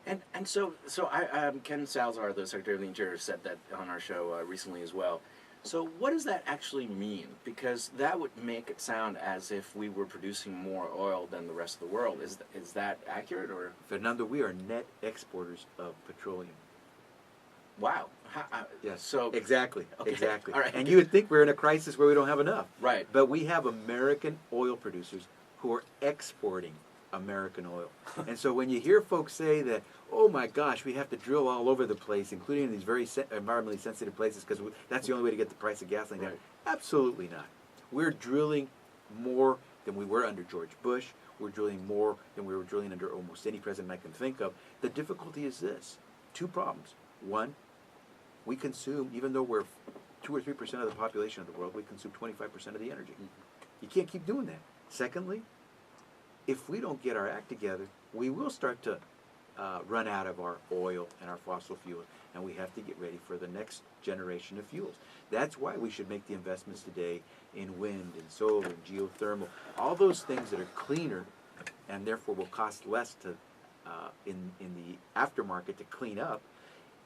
And Ken Salazar, the Secretary of the Interior, said that on our show recently as well. So what does that actually mean? Because that would make it sound as if we were producing more oil than the rest of the world. Is that accurate or? Fernando, we are net exporters of petroleum. Wow. Yes. So exactly. Okay. Exactly. All right. And you would think we're in a crisis where we don't have enough. Right. But we have American oil producers who are exporting American oil. And so when you hear folks say that, oh my gosh, we have to drill all over the place, including in these very environmentally sensitive places, because that's the only way to get the price of gasoline down. Right. Absolutely not. We're drilling more than we were under George Bush. We're drilling more than we were drilling under almost any president I can think of. The difficulty is this. Two problems. One, we consume, even though we're 2 or 3% of the population of the world, we consume 25% of the energy. You can't keep doing that. Secondly, if we don't get our act together, we will start to run out of our oil and our fossil fuels, and we have to get ready for the next generation of fuels. That's why we should make the investments today in wind and solar and geothermal, all those things that are cleaner and therefore will cost less to in the aftermarket to clean up,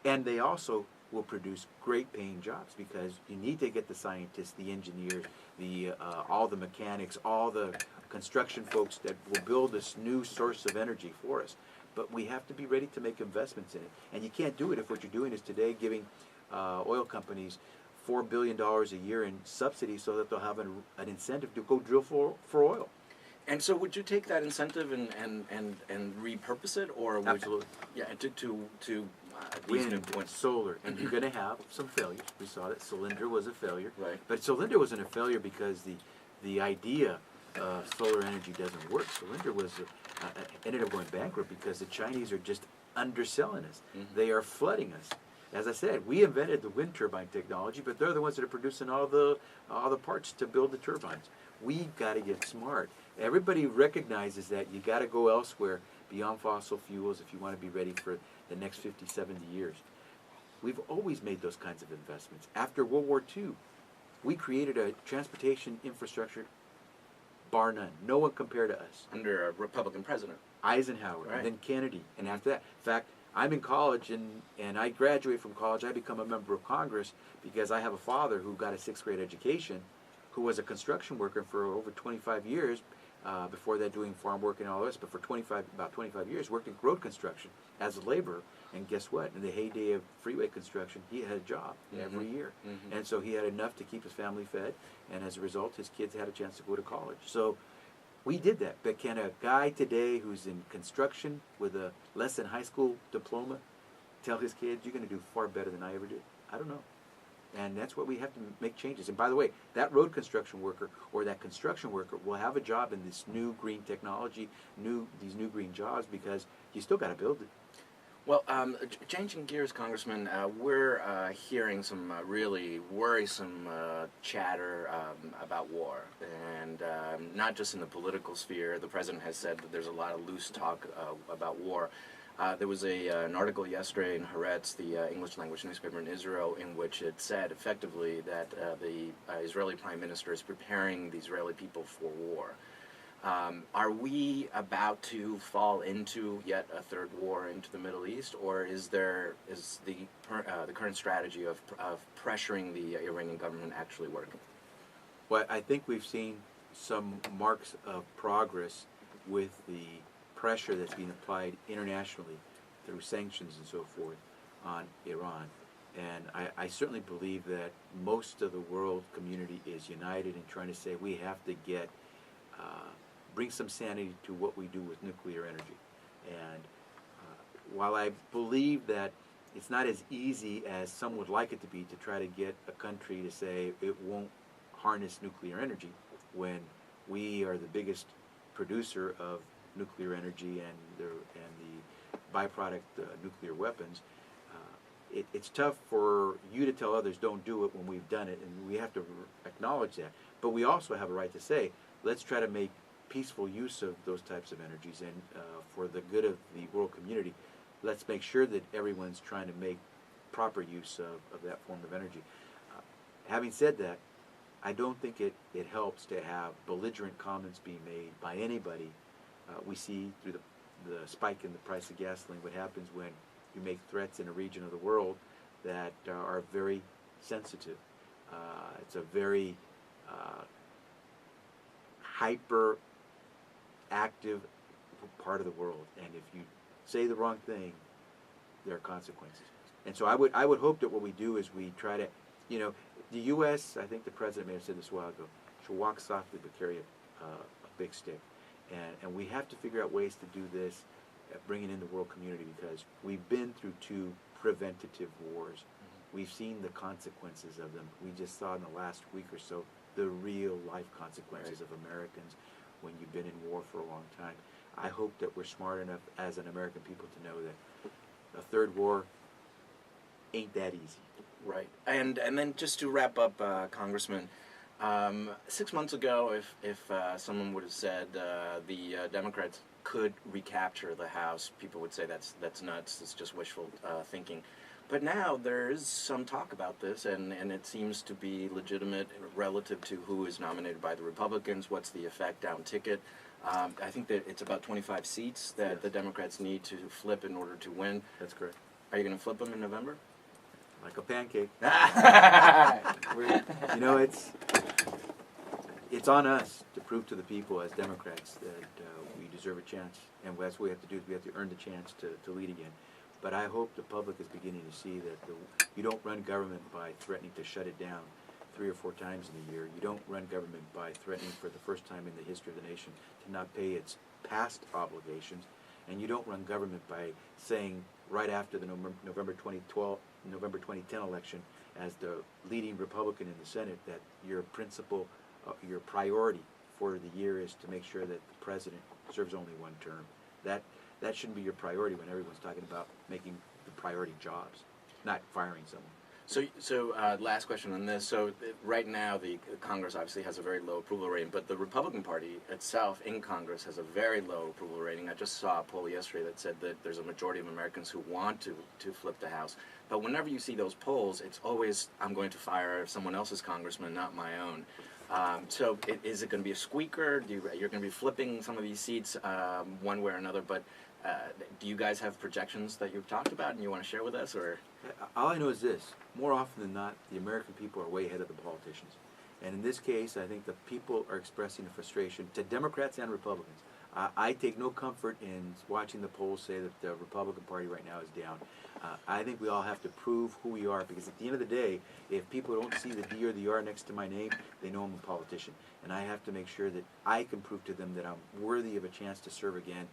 and they also will produce great paying jobs, because you need to get the scientists, the engineers, the all the mechanics, all the construction folks that will build this new source of energy for us. But we have to be ready to make investments in it. And you can't do it if what you're doing is today giving oil companies $4 billion a year in subsidies so that they'll have an incentive to go drill for oil. And so would you take that incentive and repurpose it, or would Absolutely. Yeah, to these new Wind, points. solar, and you're going to have some failures. We saw that Solyndra was a failure. Right. But Solyndra wasn't a failure because the idea of solar energy doesn't work. Solyndra was ended up going bankrupt because the Chinese are just underselling us. They are flooding us. As I said, we invented the wind turbine technology, but they're the ones that are producing all the parts to build the turbines. We got to get smart. Everybody recognizes that you got to go elsewhere beyond fossil fuels if you want to be ready for the next 50, 70 years. We've always made those kinds of investments. After World War II, we created a transportation infrastructure bar none. No one compared to us. Under a Republican president. Eisenhower, Right. and then Kennedy, and after that. In fact, I'm in college, and I graduate from college. I become a member of Congress because I have a father who got a 6th grade education, who was a construction worker for over 25 years, before that doing farm work and all this, but for about 25 years worked in road construction as a laborer. And guess what? In the heyday of freeway construction, he had a job every year. And so he had enough to keep his family fed, and as a result, his kids had a chance to go to college. So we did that. But can a guy today who's in construction with a less than high school diploma tell his kids, you're going to do far better than I ever did? I don't know. And that's what we have to make changes. And by the way, that road construction worker or that construction worker will have a job in this new green technology, these new green jobs, because you still got to build it. Well, changing gears, Congressman, we're hearing some really worrisome chatter about war, and not just in the political sphere. The president has said that there's a lot of loose talk about war. There was an article yesterday in Haaretz, the English language newspaper in Israel, in which it said effectively that the Israeli prime minister is preparing the Israeli people for war. Are we about to fall into yet a third war into the Middle East, or is the current strategy of pressuring the Iranian government actually working? Well, I think we've seen some marks of progress with the pressure that's being applied internationally through sanctions and so forth on Iran. And I certainly believe that most of the world community is united in trying to say we have to bring some sanity to what we do with nuclear energy. And while I believe that it's not as easy as some would like it to be to try to get a country to say it won't harness nuclear energy when we are the biggest producer of nuclear energy and the byproduct nuclear weapons, it's tough for you to tell others don't do it when we've done it, and we have to acknowledge that. But we also have a right to say, let's try to make peaceful use of those types of energies, and for the good of the world community, let's make sure that everyone's trying to make proper use of that form of energy. Having said that, I don't think it helps to have belligerent comments being made by anybody. We see through the spike in the price of gasoline, what happens when you make threats in a region of the world that are very sensitive. It's a very hyper active part of the world, and if you say the wrong thing, there are consequences. And so I would hope that what we do is we try to, the U.S., I think the president may have said this a while ago, should walk softly but carry a big stick. And we have to figure out ways to do this, bringing in the world community, because we've been through 2 preventative wars. We've seen the consequences of them. We just saw in the last week or so the real life consequences of Americans when you've been in war for a long time. I hope that we're smart enough as an American people to know that a third war ain't that easy. Right. And then just to wrap up, Congressman, 6 months ago, if someone would have said the Democrats could recapture the House, people would say that's nuts. It's just wishful thinking. But now there is some talk about this, and it seems to be legitimate relative to who is nominated by the Republicans. What's the effect down ticket? I think that it's about 25 seats that the Democrats need to flip in order to win. That's correct. Are you going to flip them in November? Like a pancake. It's on us to prove to the people as Democrats that we deserve a chance, and that's what we have to do. Is we have to earn the chance to lead again. But I hope the public is beginning to see that you don't run government by threatening to shut it down 3 or 4 times in a year. You don't run government by threatening for the first time in the history of the nation to not pay its past obligations. And you don't run government by saying right after the November 2010 election, as the leading Republican in the Senate, that your principal, your priority for the year is to make sure that the president serves only 1 term. That shouldn't be your priority when everyone's talking about making the priority jobs, not firing someone. So last question on this. So right now, the Congress obviously has a very low approval rating, but the Republican Party itself in Congress has a very low approval rating. I just saw a poll yesterday that said that there's a majority of Americans who want to flip the House. But whenever you see those polls, it's always, I'm going to fire someone else's congressman, not my own. So is it going to be a squeaker? You're going to be flipping some of these seats one way or another, but do you guys have projections that you've talked about and you want to share with us? Or all I know is this: more often than not, the American people are way ahead of the politicians. And in this case, I think the people are expressing a frustration to Democrats and Republicans. I take no comfort in watching the polls say that the Republican Party right now is down. I think we all have to prove who we are, because at the end of the day, if people don't see the D or the R next to my name, they know I'm a politician. And I have to make sure that I can prove to them that I'm worthy of a chance to serve again.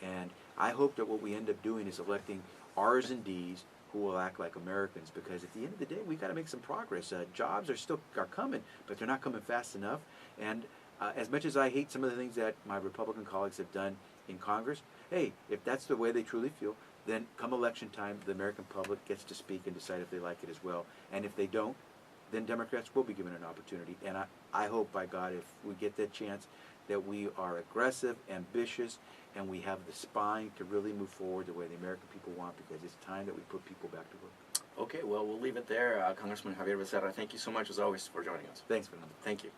And I hope that what we end up doing is electing R's and D's who will act like Americans, because at the end of the day, we've got to make some progress. Jobs are coming, but they're not coming fast enough. And as much as I hate some of the things that my Republican colleagues have done in Congress, hey, if that's the way they truly feel, then come election time, the American public gets to speak and decide if they like it as well. And if they don't, then Democrats will be given an opportunity. And I hope, by God, if we get that chance, that we are aggressive, ambitious, and we have the spine to really move forward the way the American people want, because it's time that we put people back to work. Okay, well, we'll leave it there. Congressman Xavier Becerra, thank you so much, as always, for joining us. Thanks, Fernando. Thank you.